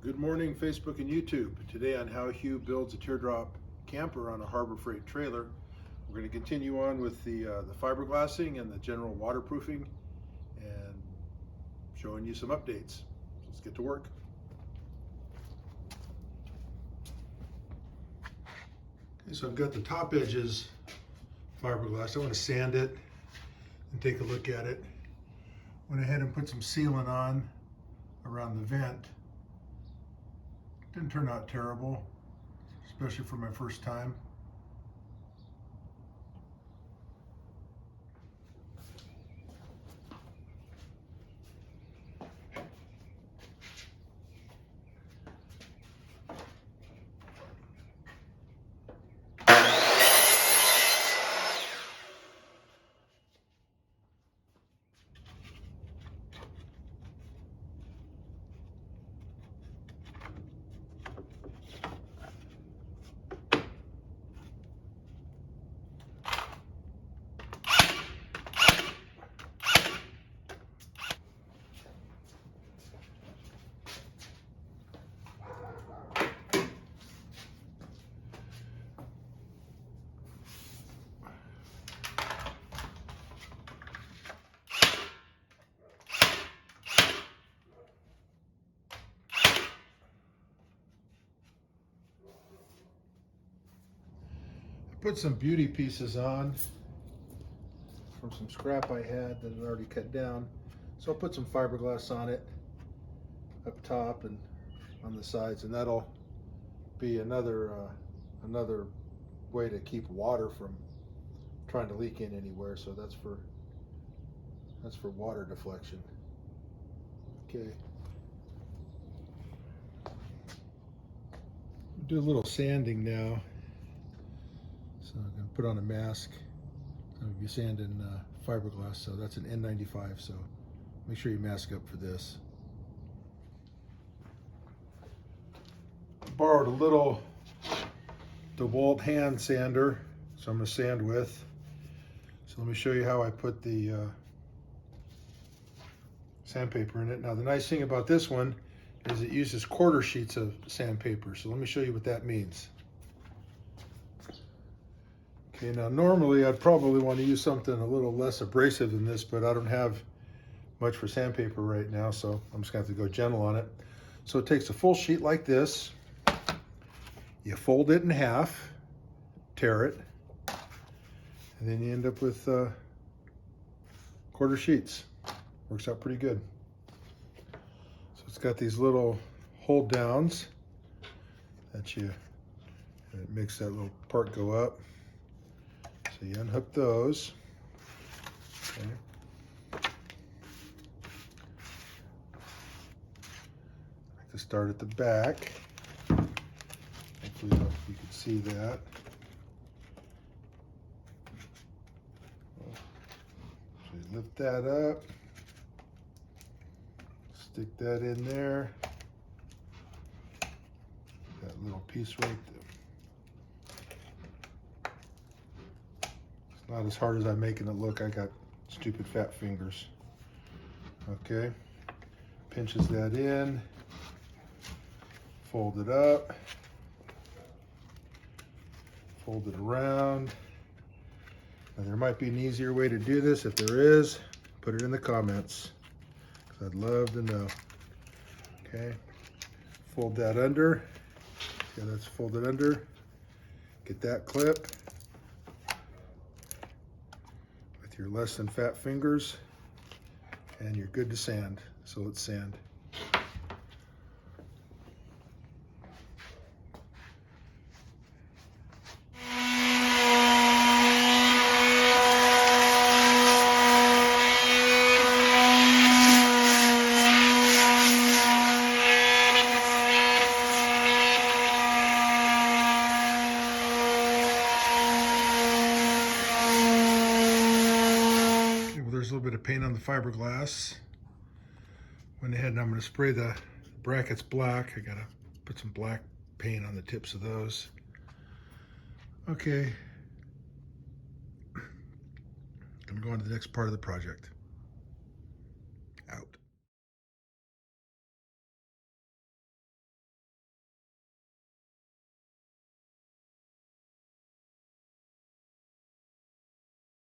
Good morning, Facebook and YouTube. Today on how Hugh builds a teardrop camper on a Harbor Freight trailer. We're going to continue on with the fiberglassing and the general waterproofing and showing you some updates. Let's get to work. Okay, so I've got the top edges fiberglass. I want to sand it and take a look at it. Went ahead and put some sealant on around the vent. Didn't turn out terrible, especially for my first time. Put some beauty pieces on from some scrap I had that had already cut down. So I'll put some fiberglass on it up top and on the sides, and that'll be another way to keep water from trying to leak in anywhere. So that's for water deflection. Okay. Do a little sanding now. So I'm going to put on a mask. I'm going to be sanding fiberglass, so that's an N95, so make sure you mask up for this. I borrowed a little DeWalt hand sander, so I'm going to sand with. So let me show you how I put the sandpaper in it. Now the nice thing about this one is it uses quarter sheets of sandpaper, so let me show you what that means. Okay, now normally I'd probably want to use something a little less abrasive than this, but I don't have much for sandpaper right now, so I'm just going to have to go gentle on it. So it takes a full sheet like this, you fold it in half, tear it, and then you end up with quarter sheets. Works out pretty good. So it's got these little hold downs that it makes that little part go up. So you unhook those. Okay. I like to start at the back. Hopefully you can see that. So you lift that up, stick that in there. That little piece right there. Not as hard as I'm making it look. I got stupid fat fingers. Okay, pinches that in, fold it up, fold it around. Now there might be an easier way to do this. If there is, put it in the comments, because I'd love to know. Okay, fold that under. Okay, that's folded under. Get that clip. Your less than fat fingers, and you're good to sand. So let's sand. There's a little bit of paint on the fiberglass. Went ahead and I'm going to spray the brackets black. I gotta put some black paint on the tips of those. Okay, gonna go on to the next part of the project.